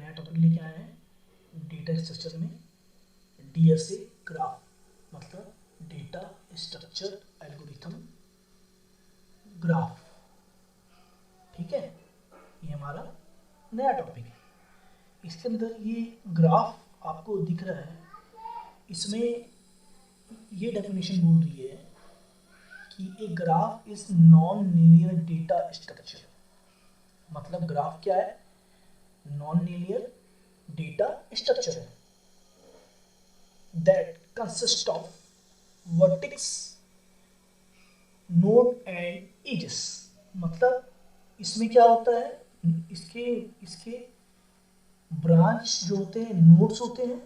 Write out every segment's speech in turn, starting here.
नया टॉपिक लेके आए हैं डेटा स्ट्रक्चर में डीएसए ग्राफ, मतलब डेटा स्ट्रक्चर एल्गोरिथम ग्राफ। ठीक है, ये हमारा नया टॉपिक है। इसके अंदर ये ग्राफ आपको दिख रहा है, इसमें ये डेफिनेशन बोल रही है कि a graph is non linear data structure. मतलब ग्राफ क्या है? नॉन लीनियर डेटा स्ट्रक्चर है that consist of vertex, node and edges. मतलब इसमें क्या होता है, इसके ब्रांच जो होते हैं, नोड्स होते हैं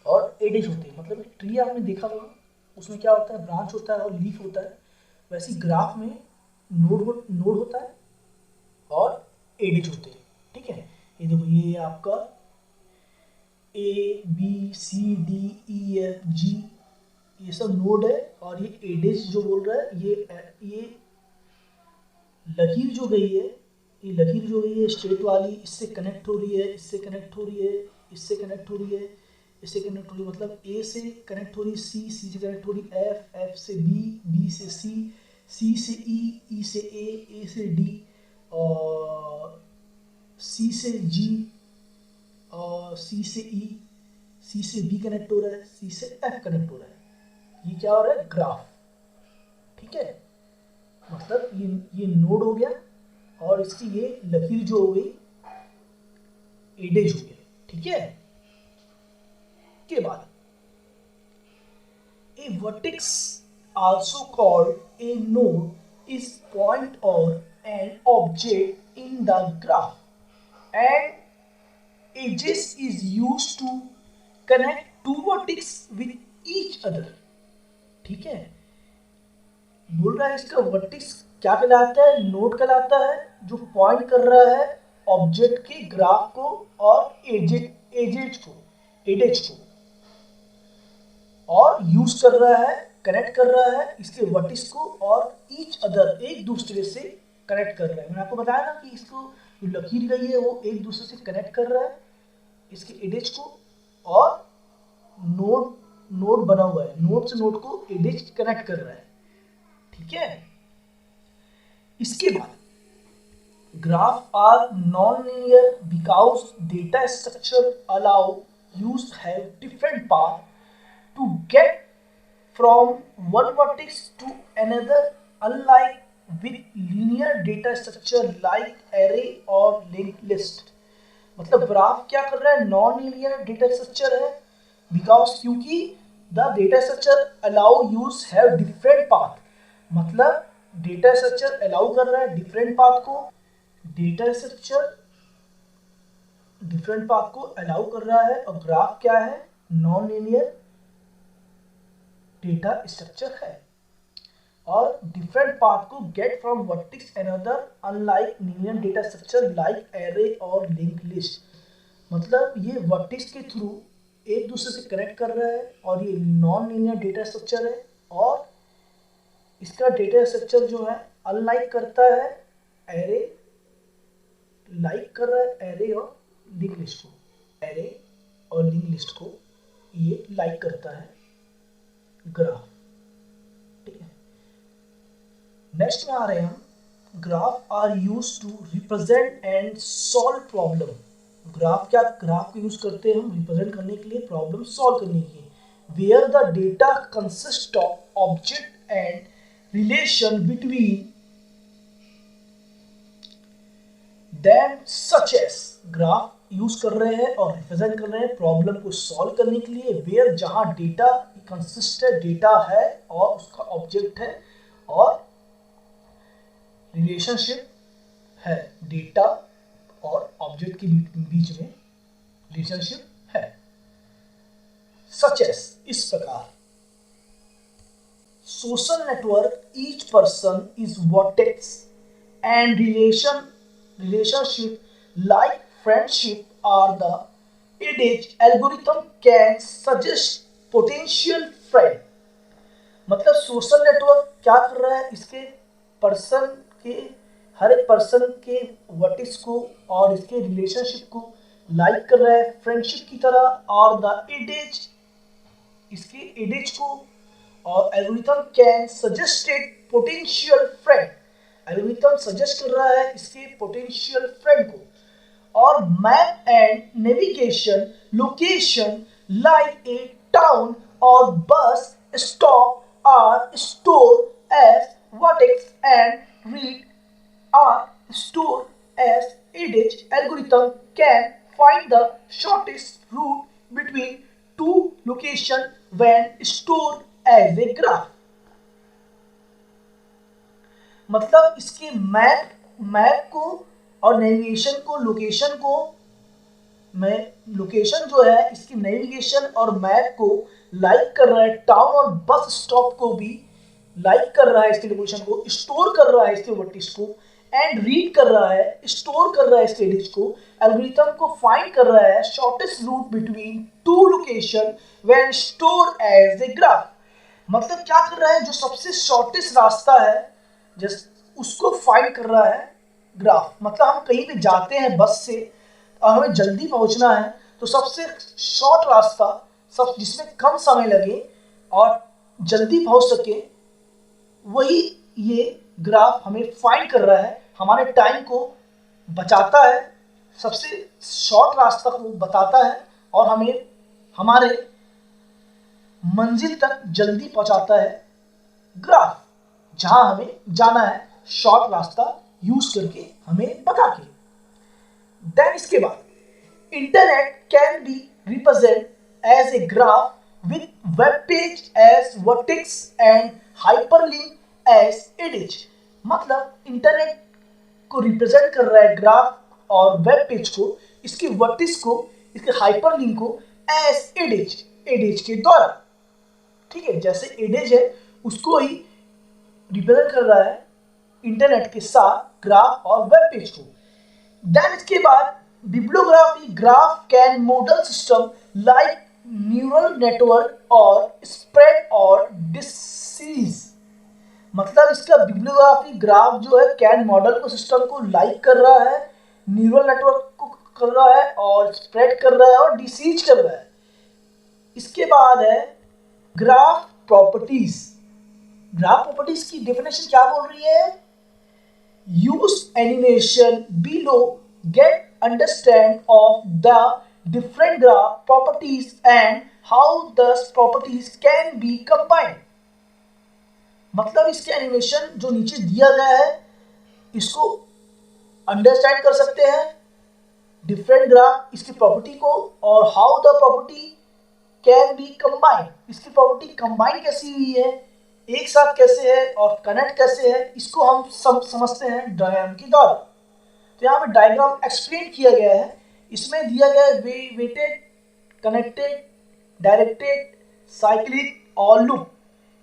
और एजेस होते हैं। मतलब ट्री आपने देखा होगा, उसमें क्या होता है, ब्रांच होता है और लीफ होता है। वैसे ग्राफ में नोड होता है और एजेस होते हैं। ठीक है, ये देखो, ये आपका A B C D E F G ये सब नोड है, और ये एजेस जो बोल रहा है, ये लकीर जो गई है, ये लकीर जो गई है स्ट्रेट वाली, इससे कनेक्ट हो रही है, इससे कनेक्ट हो रही है, इससे कनेक्ट हो रही है, इससे कनेक्ट हो रही है। मतलब ए से कनेक्ट हो रही है, सी से कनेक्ट हो रही है, एफ से बी, बी से सी से ई से ए से डी, और सी से जी, और सी से ई, सी से बी कनेक्ट हो रहा है, सी से एफ कनेक्ट हो रहा है। ये क्या हो रहा है? ग्राफ। ठीक है, मतलब ये नोड हो गया और इसकी ये लकीर जो हो गई एडेज हो गया। ठीक है, के बाद a vertex also called a node is point और an object in the graph and edges is used to connect two vertices with each other। ठीक है, बोल रहा है इसका वर्टिक्स क्या कहलाता है? नोड कहलाता है, जो पॉइंट कर रहा है ऑब्जेक्ट के ग्राफ को और एजेज को और यूज कर रहा है, कनेक्ट कर रहा है इसके वर्टिक्स को और ईच अदर, एक दूसरे से कनेक्ट कर रहा है। मैंने आपको बताया ना कि इसको जो लकीर गई है वो एक दूसरे से कनेक्ट कर रहा है इसके एडेज को, और नोड बना हुआ है, नोड से नोड को एडेज कनेक्ट कर रहा है। ठीक है, इसके बाद graph are non linear because data structure allow use have different path to get from one vertex to another, unlike with linear data structure like array और लिंक्ड लिस्ट। मतलब ग्राफ क्या कर रहा है? नॉन लीनियर डेटा स्ट्रक्चर है because, क्योंकि the data structure allow use have different path. मतलब data structure allow कर रहा है डिफरेंट पाथ को, डेटा स्ट्रक्चर डिफरेंट पाथ को अलाउ कर रहा है, और ग्राफ क्या है? नॉन लीनियर डेटा स्ट्रक्चर है और डिफरेंट पाथ को get from vertex another, unlike linear data structure like array और लिंक लिस्ट। मतलब ये वर्टेक्स के थ्रू एक दूसरे से कनेक्ट कर रहा है और ये नॉन लीनियर डेटा स्ट्रक्चर है, और इसका डेटा स्ट्रक्चर जो है अनलाइक करता है एरे, लाइक कर रहा है एरे और लिंक लिस्ट को, एरे और लिंक लिस्ट को ये लाइक करता है ग्राफ। ठीक है, नेक्स्ट में आ रहे हैं हम, graph are use to represent and solve problem. Graph को यूज करते हैं हम रिप्रेजेंट करने के लिए, प्रॉब्लम सॉल्व करने के लिए। Where the data consist of object and relation between them such as. Graph use कर रहे हैं और रिप्रेजेंट कर रहे हैं प्रॉब्लम को सॉल्व करने के लिए। वेयर, जहां डेटा कंसिस्ट है, डेटा है और उसका ऑब्जेक्ट है और रिलेशनशिप है, डेटा और ऑब्जेक्ट के बीच में रिलेशनशिप है। सच एस, इस प्रकार, social network, each person is vertex and relationship like friendship are the edge algorithm can suggest potential friend। मतलब सोशल नेटवर्क क्या कर रहा है? इसके पर्सन के, हर एक पर्सन के वर्टिक्स को और इसके रिलेशनशिप को लाइक कर रहा है फ्रेंडशिप की तरह, और द एडेज, इसके एडेज को, और algorithm can suggested potential friend, algorithm suggest कर रहा है इसके पोटेंशियल फ्रेंड को, और map and navigation location like a town और bus stop are store as vertex and road are stored as edge. Algorithm can find the shortest route between two locations when stored as a graph. मतलब इसके map को और navigation को, location को, मैं location जो है इसकी नेविगेशन और मैप को लाइक कर रहा है, टाउन और बस स्टॉप को भी लाइक कर रहा है, इसके लोकेशन को स्टोर कर रहा है, इसके वर्टिस को, एंड रीड कर रहा है, स्टोर कर रहा है इसके एडिज को, एल्गोरिथम को फाइंड कर रहा है shortest route between two location when store as a graph. मतलब क्या कर रहा है, जो सबसे शॉर्टेस्ट रास्ता है जस्ट उसको फाइंड कर रहा है ग्राफ। मतलब हम कहीं पे जाते हैं बस से और हमें जल्दी पहुंचना है, तो सबसे शॉर्ट रास्ता, सब जिसमें कम समय लगे और जल्दी पहुंच सके, वही ये ग्राफ हमें फाइंड कर रहा है, हमारे टाइम को बचाता है, सबसे शॉर्ट रास्ता को बताता है और हमें हमारे मंजिल तक जल्दी पहुंचाता है ग्राफ, जहां हमें जाना है शॉर्ट रास्ता यूज करके हमें बता के। देन इसके बाद internet can be represent as a graph with web page as vertex and hyperlink as edges. मतलब इंटरनेट को रिप्रेजेंट कर रहा है ग्राफ और वेब पेज को, इसके वर्टिस को, इसके हाइपरलिंक को एज एडिज, एडिज के द्वारा। ठीक है, जैसे एडिज है उसको ही रिप्रेजेंट कर रहा है इंटरनेट के साथ ग्राफ और वेब पेज को। देन इसके बाद bibliography graph can model system like neural network और स्प्रेड और डिसीज। मतलब इसका बिब्लियोग्राफी ग्राफ जो है कैन मॉडल को, सिस्टम को लाइक कर रहा है, न्यूरल नेटवर्क को कर रहा है और स्प्रेड कर रहा है और डिसीज कर रहा है। इसके बाद है ग्राफ प्रॉपर्टीज। ग्राफ प्रॉपर्टीज की डेफिनेशन क्या बोल रही है, use animation below get understand of the different graph properties and how these properties can be combined. मतलब इसके एनिमेशन जो नीचे दिया गया है इसको अंडरस्टैंड कर सकते हैं, डिफरेंट ग्राफ इसकी प्रॉपर्टी को, और how the property can be combined, इसकी प्रॉपर्टी कंबाइन कैसी हुई है, एक साथ कैसे है और कनेक्ट कैसे है, इसको हम समझते हैं डायग्राम के द्वारा। तो यहाँ पे डायग्राम एक्सप्लेन किया गया है, इसमें दिया गया है वेटेड, कनेक्टेड, डायरेक्टेड, साइक्लिक और लूप।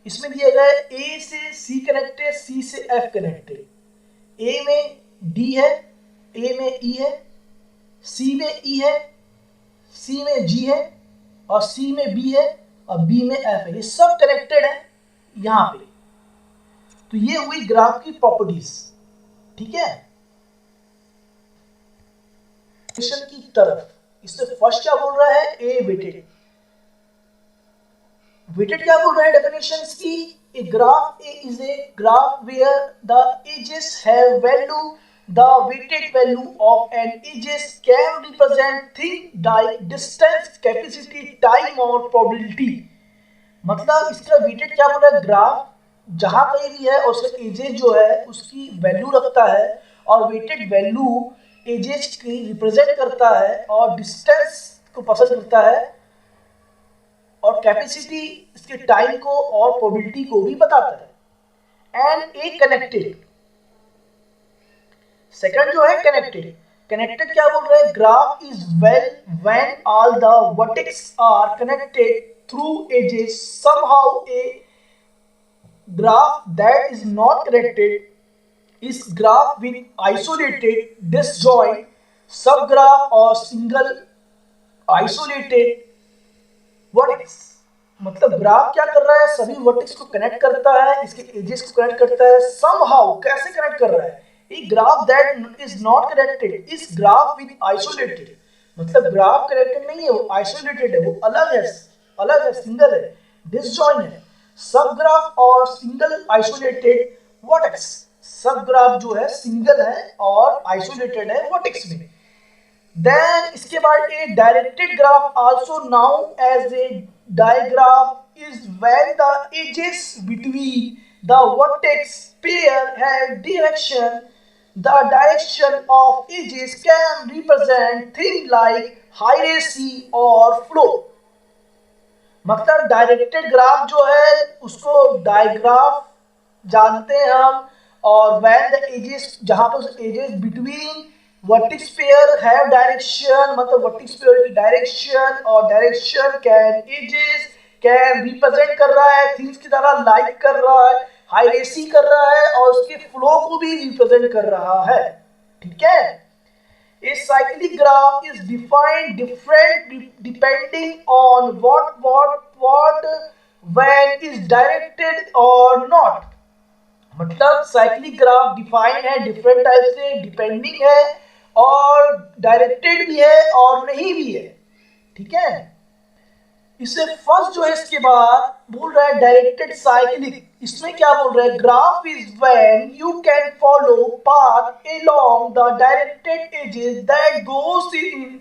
इसमें दिया गया है ए से सी कनेक्टेड, सी से एफ कनेक्टेड, ए में डी है, ए में ई है, सी में ई है, सी में जी है, और सी में बी है, और बी में एफ है। ये सब कनेक्टेड है यहां पे। तो ये हुई ग्राफ की प्रॉपर्टीज। ठीक है, की तरफ इससे फर्स्ट क्या बोल रहा है, ए वेटेड। वेटेड क्या बोल रहा है डेफिनेशंस की, a graph a is a graph where the edges have value, the weighted value of an edges can represent thing like distance, capacity, time और प्रोबेबिलिटी। मतलब इसका वेटेड क्या बोल रहा है, ग्राफ जहां कहीं भी है और उसका एजेस जो है उसकी वैल्यू रखता है, और वेटेड वैल्यू एजेस की रिप्रेजेंट करता है और डिस्टेंस को पसंद करता है, और कैपेसिटी इसके टाइम को और प्रोबेबिलिटी को भी बताता है। एंड ए कनेक्टेड, सेकंड जो है कनेक्टेड। कनेक्टेड क्या बोल रहे हैं, graph is well when all the vertex are connected through edges. Somehow a graph that is not connected is graph with isolated, disjoint, sub graph और single isolated vertex. मतलब graph क्या कर रहा है, सभी वर्टेक्स को कनेक्ट करता है, इसके एजेस को कनेक्ट करता है। समहाउ कैसे कनेक्ट कर रहा है, a graph that is not connected is graph with isolated. मतलब ग्राफ कनेक्टेड नहीं है, वो आइसोलेटेड है, वो अलग है, सिंगल है, डिसजॉइन है। सब ग्राफ और सिंगल आइसोलेटेड वर्टेक्स, सब ग्राफ जो है सिंगल है और आइसोलेटेड है वर्टेक्स में। देन इसके बाद a directed graph also known as a digraph is when the edges between the vertex pair have direction. The direction of edges can represent things like hierarchy or flow. मतलब directed graph जो है उसको digraph जानते हैं हम, और when the edges, जहां पर edges between vertex pair have direction, मतलब वर्टेक्स पेयर की डायरेक्शन, और direction can edges can represent कर रहा है थिंग्स की तरह, लाइक कर रहा है, हाइरेसी कर रहा है, और उसके फ्लो को भी रिप्रेजेंट कर रहा है। ठीक है। A cyclic graph is defined different depending on what when is directed or not. मतलब साइक्लिक ग्राफ डिफाइन है डिफरेंट टाइप से, डिपेंडिंग है और डायरेक्टेड भी है और नहीं भी है। ठीक है। इसे फर्स्ट जो है इसके बाद बोल रहा है डायरेक्टेड साइक्लिक। इसमें क्या बोल रहा है, graph is when you can follow path along the directed edges that goes in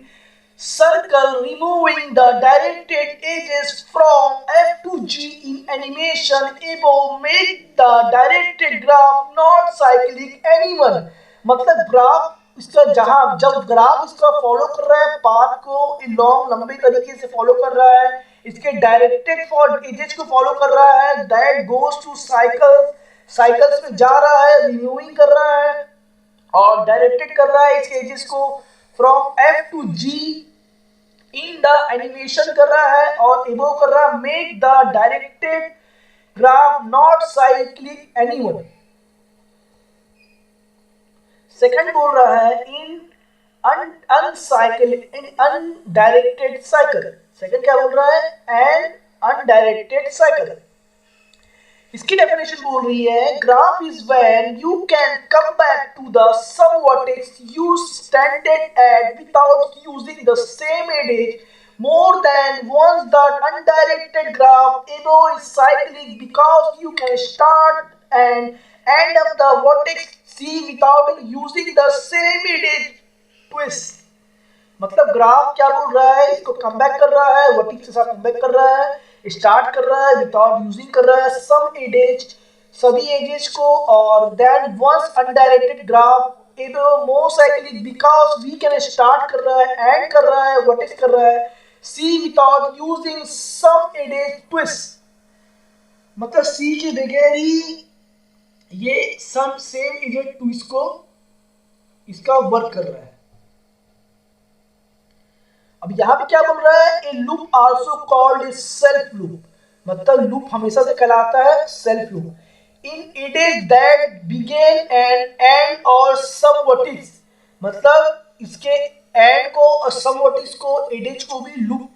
circle removing the directed edges from F to G in animation above make the directed graph not cyclic anyone. मतलब graph इसका जहां जब graph इसका follow कर रहा है path को long लंबे तरीके से फॉलो कर रहा है, इसके डायरेक्टेड फॉर एजेस को फॉलो कर रहा है, दैट गोज टू साइकिल्स में जा रहा है, रिन्यूइंग कर रहा है और डायरेक्टेड कर रहा है इसके एजेस को from F to G in the animation कर रहा है और एबो कर रहा है make the directed graph not cyclic anyone. Second बोल रहा है in acyclic in undirected cycle. Second क्या बोल रहा है, एन अनडायरेक्टेड साइकिल. इसकी डेफिनेशन बोल रही है graph is when you can come back to the some vertex you started at without using the same edges more than once. The undirected graph above is cyclic because you can start and end up the vertex C without using the same edge twist. मतलब graph क्या बोल रहा है, इसको come back कर रहा है, vertex के साथ कम बैक कर रहा है, स्टार्ट कर रहा है विदाउट यूजिंग कर रहा है सम एजेस, सभी एजेस को, और then once undirected graph is more cyclic because we can start कर रहा है, एंड कर रहा है, वर्टेक्स कर रहा है C without using some edge twist. मतलब C के बगैर ही ये सम सेम एज ट्विस्ट को इसका वर्क कर रहा है. अब यहां पे क्या बोल रहा है, a loop also called self loop. मतलब लूप हमेशा से कहलाता है self loop. In edges that begin and end और सम वर्टेक्स, मतलब इसके एंड को और सम वर्टेक्स को एजेस को भी लूप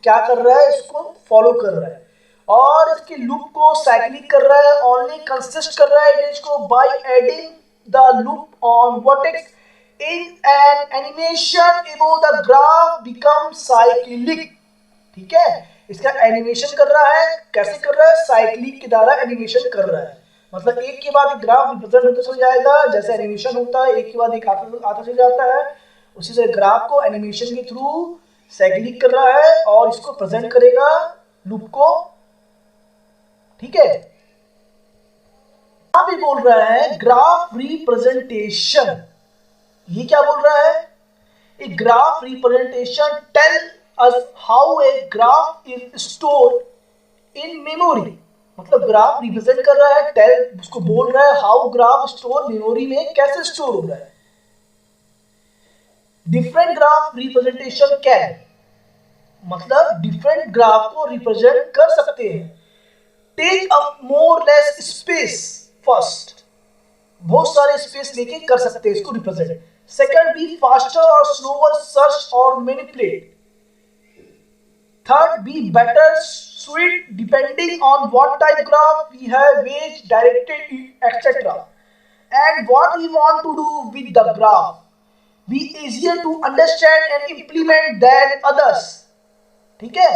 क्या कर रहा है, इसको फॉलो कर रहा है, और इसके लूप को साइक्लिक कर रहा है, ओनली कंसिस्ट कर रहा है एजेस को by adding the loop on vertex in an animation above the graph become cyclic. ठीक है, इसका एनिमेशन कर रहा है, कैसे कर रहा है, साइक्लिक के द्वारा एनिमेशन कर रहा है. मतलब एक के बाद एक ग्राफ रिप्रेजेंट होता चला जाएगा, जैसे एनिमेशन होता है एक के बाद एक आता चला जाता है, उसी से ग्राफ को एनिमेशन के थ्रू साइक्लिक कर रहा है और इसको प्रेजेंट करेगा लूप को. ठीक है. यहां भी बोल रहा है ग्राफ रिप्रेजेंटेशन. ये क्या बोल रहा है, a graph representation tell us how a graph is stored in memory. मतलब ग्राफ रिप्रेजेंट कर रहा है, टेल उसको बोल रहा है हाउ ग्राफ स्टोर मेमोरी में कैसे स्टोर हो रहा है. डिफरेंट ग्राफ रिप्रेजेंटेशन कैन, मतलब डिफरेंट ग्राफ को रिप्रेजेंट कर सकते हैं. Take up more less space first, बहुत सारे स्पेस लेके कर सकते हैं इसको रिप्रेजेंट. सेकंड, बी फास्टर और स्लोअर सर्च और manipulate. Third, be better suited depending on what type graph we have, which directed etc. and what we want to do with the graph. be easier to understand and implement than others. ठीक है,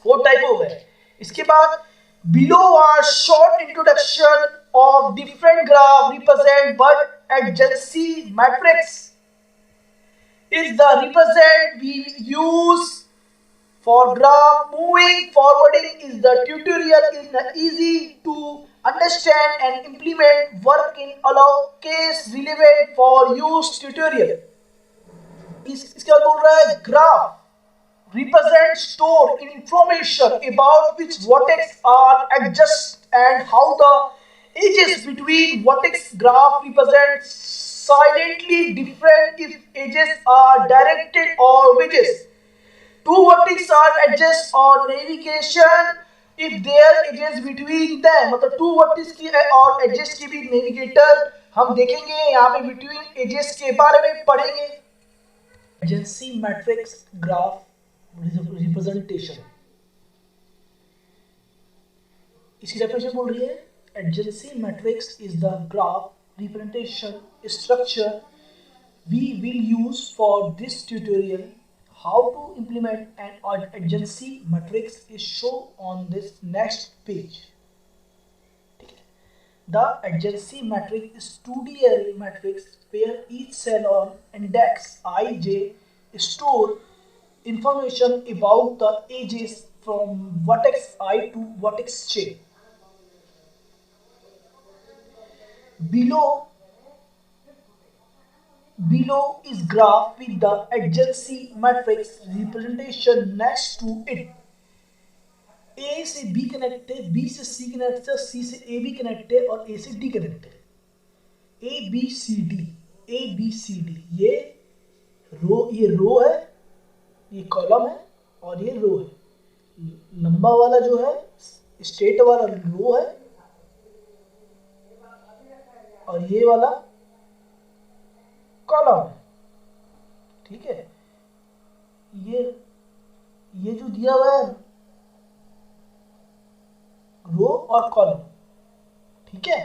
4 type हो गए. इसके बाद below are short introduction of different graph represent what adjacency matrix is the represent we use for graph. Moving forwarding is the tutorial in the easy to understand and implement work in allow case relevant for use tutorial. इसके बाद बोल रहा है graph represent store information about which vertex are adjust and how the edges between vertex graph represent silently different if edges are directed or wedges. Two vertices are adjust or navigation if there edges between them. मतलब two vertices की और edges की भी navigator हम देखेंगे. यहाँ पे between edges के बारे में पढ़ेंगे. Adjacency matrix graph representation. इसकी definition बोल रही है adjacency matrix is the graph representation structure we will use for this tutorial. How to implement an adjacency matrix is shown on this next page. The adjacency matrix is 2D array matrix where each cell on index ij store information about the edges from vertex I to vertex j. Below is graph with the adjacency matrix representation next to it. A से B connect है, B से C connect है, C से A B connect है और A से D connect है. A B C D, A B C D ये रो है, ये कॉलम है और ये रो है. लंबा वाला जो है स्टेट वाला रो है और ये वाला कॉलम है. ठीक है, ये जो दिया हुआ है रो और कॉलम. ठीक है,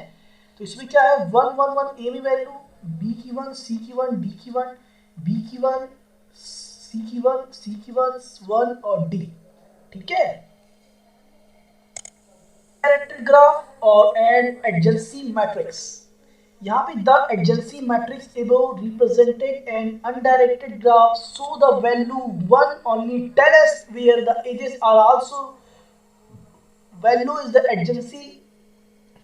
तो इसमें क्या है 1 1 1 ए में वैल्यू, बी की 1, सी की 1, डी की 1, बी की 1, सी की 1, सी की 1 और डी. ठीक है, डायरेक्टेड ग्राफ और एंड एडजेंसी मैट्रिक्स. यहाँ पे the adjacency matrix above represented an undirected graph so the value 1 only tell us where the edges are. Also value is the adjacency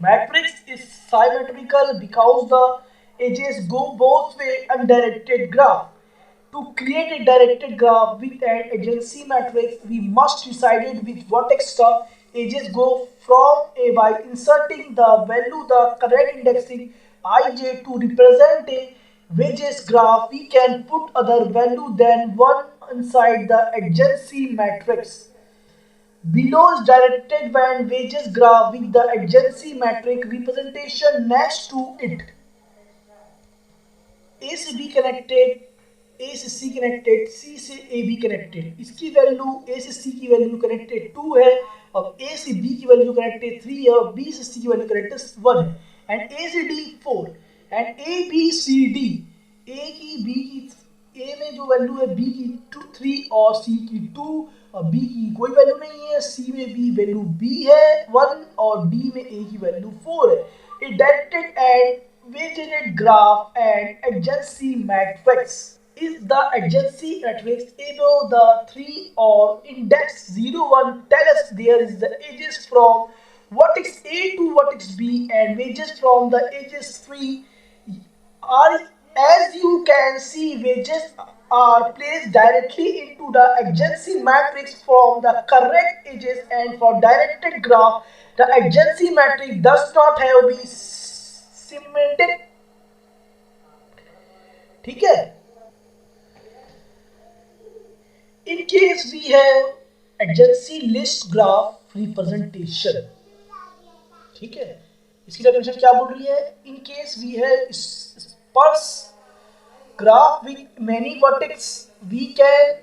matrix is symmetrical because the edges go both way. Undirected graph. To create a directed graph with an adjacency matrix, we must decide which vertex the edges go from A by inserting the value the correct indexing ij to represent a wedges graph. We can put other value than 1 inside the adjacency matrix. Below is directed band wedges graph with the adjacency matrix representation next to it. A से B connected, A से C connected, C से A B connected. इसकी value A से C की value connected 2 है और A से B की वैल्यू कनेक्टेड 3 है और B से C की वैल्यू कनेक्टेड 1 है. एंड A से D 4 and A B C D, A की B की A में जो वैल्यू है B की 2 3 और C की 2 और B की कोई वैल्यू नहीं है. C में B वैल्यू B है 1 और D में A की वैल्यू 4 है. A directed and weighted graph and adjacency matrix is the adjacency matrix above the 3 or index 0 1 tell us there is the edges from vertex A to vertex B and wedges from the edges 3 are. As you can see, wedges are placed directly into the adjacency matrix from the correct edges, and for directed graph the adjacency matrix does not have be symmetric. ठीक है, in case we have adjacency list graph representation. ठीक है, इसकी definition क्या बोल रही है? In case we have sparse graph with many vertex we can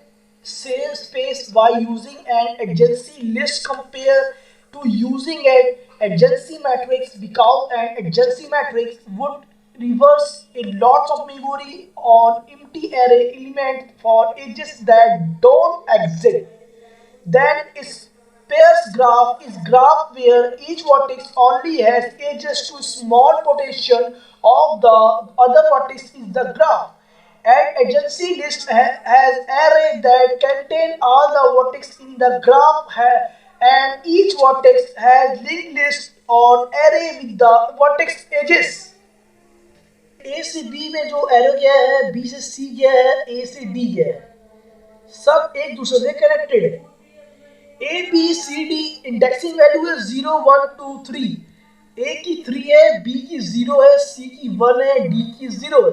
save space by using an adjacency list compared to using an adjacency matrix because an adjacency matrix would reverse a lots of memory on empty array element for edges that don't exist. Then is pairs graph is graph where each vertex only has edges to small potential of the other vertex is the graph. And adjacency list has array that contain all the vertex in the graph and each vertex has linked list or array with the vertex edges. ए से B में जो arrow गया है, B से सी गया है, ए से D गया है, सब एक दूसरे से कनेक्टेड है. A B C D indexing value है 0 1 2 3. ए की 3 है, बी की 0 है, सी की 1 है, डी की 0 है,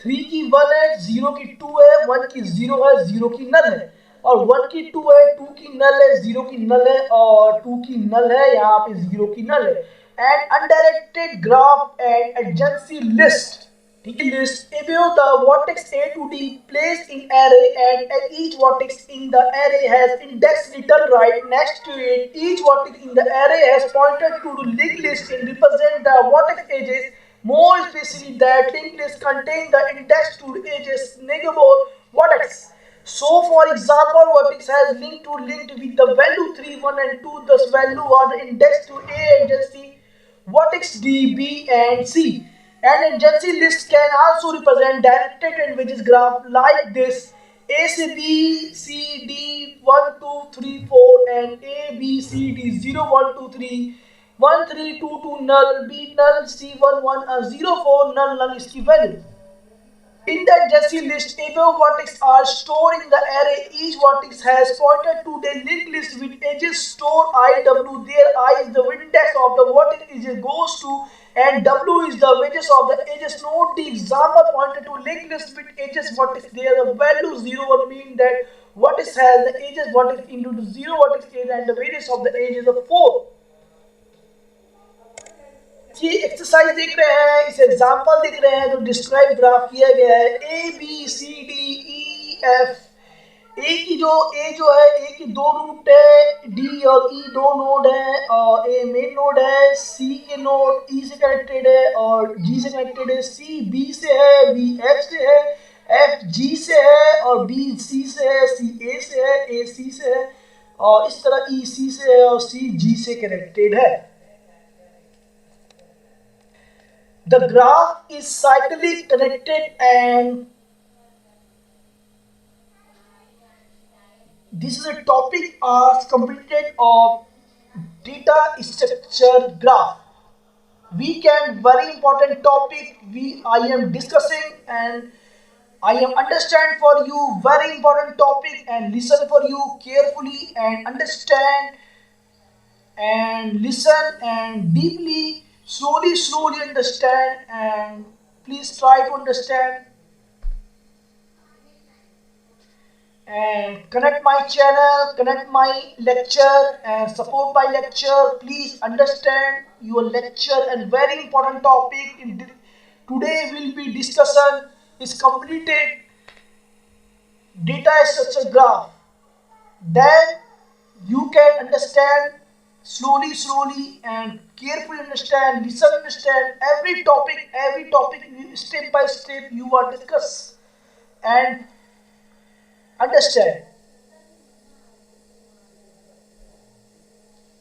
3 की 1 है, 0 की 2 है, 1 की 0 है, 0 की नल है, और 1 की 2 है, 2 की नल है, 0 की नल है, और 2 की नल है, यहाँ पे 0 की नल है. And undirected graph and adjacency list. List above the vertex A to D placed in array and each vertex in the array has index written right next to it. Each vertex in the array has pointed to the linked list and represent the vertex edges. More especially that linked list contain the index to edges neighbor vertex. So for example, vertex has linked with the value 3, 1 and 2. Thus value are indexed to A and C, vertex D, B and C. An adjacency list can also represent directed and wedges graph like this: A C B C D 1 2 3 4 and A B C D 0 1 2 3 1 3 2 2 null, B null, C 1 1 0 4 null null is की value. In the adjacency list, above vertex are stored in the array. Each vertex has pointed to the linked list with edges stored IW. There I is the index of the vertex edges goes to, and W is the wedges of the edges. Note the example pointed to linked list with edges vertex. There the value 0 1 mean that vertex has the edges vertex into the 0 vertex edge and the wedges of the edge is a 4. ये exercise देख रहे हैं, इस example देख रहे हैं, जो describe graph किया गया है. A B C D E F. A जो है, ए की 2 रूट है, डी और ई 2 नोड है, और ए मेन नोड है, सी के नोड ई से कनेक्टेड है और जी से कनेक्टेड है, सी बी से है, बी एफ से है, एफ जी से है और बी सी से है, सी ए से है, ए सी से है, और इस तरह ई सी से है और सी जी से कनेक्टेड है. The graph is cyclically connected and this is a topic completed of data structure graph. Weekend very important topic I am discussing and I am understand for you very important topic and listen for you carefully and understand and listen and deeply. Slowly understand and please try to understand and connect my channel, connect my lecture and support my lecture. Please understand your lecture and very important topic today will be discussion is completed data structure graph. Then you can understand slowly and carefully understand, listen, understand every topic step by step you are discuss and understand.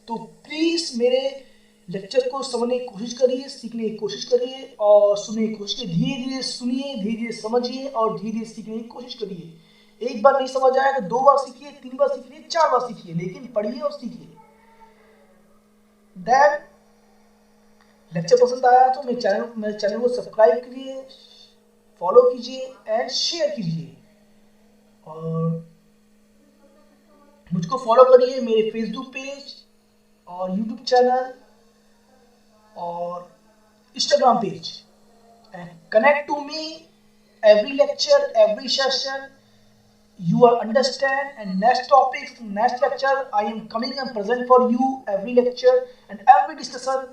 तो please मेरे lecture को समझने की कोशिश करिए, सीखने की कोशिश करिए और सुनने की कोशिश करिए. धीरे धीरे सुनिए, धीरे धीरे समझिए और धीरे धीरे सीखने की कोशिश करिए. एक बार नहीं समझ आया तो 2 बार सीखिए, 3 बार सीखिए, 4 बार सीखिए, लेकिन पढ़िए और सीखिए. देन लेक्चर पसंद आया तो मेरे चैनल को सब्सक्राइब करिए, फॉलो कीजिए एंड शेयर कीजिए. और मुझको फॉलो करिए मेरे फेसबुक पेज और यूट्यूब चैनल और Instagram page. And connect to me every lecture, every session you are understand, and next topic, next lecture I am coming and present for you every lecture and every discussion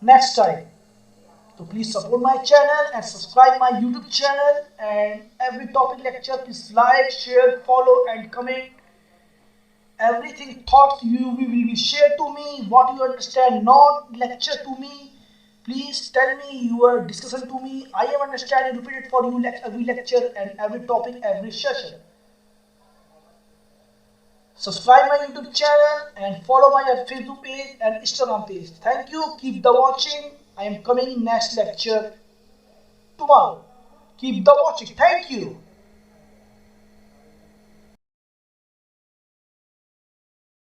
next time. So please support my channel and subscribe my YouTube channel, and every topic lecture please like, share, follow and comment. Everything thoughts you will be shared to me, what you understand not lecture to me, Please tell me your discussion to me. I am understanding, repeat it for you every lecture and every topic, every session. Subscribe my YouTube channel and follow my Facebook page and Instagram page. Thank you. Keep the watching. I am coming next lecture tomorrow. Keep the watching. Thank you.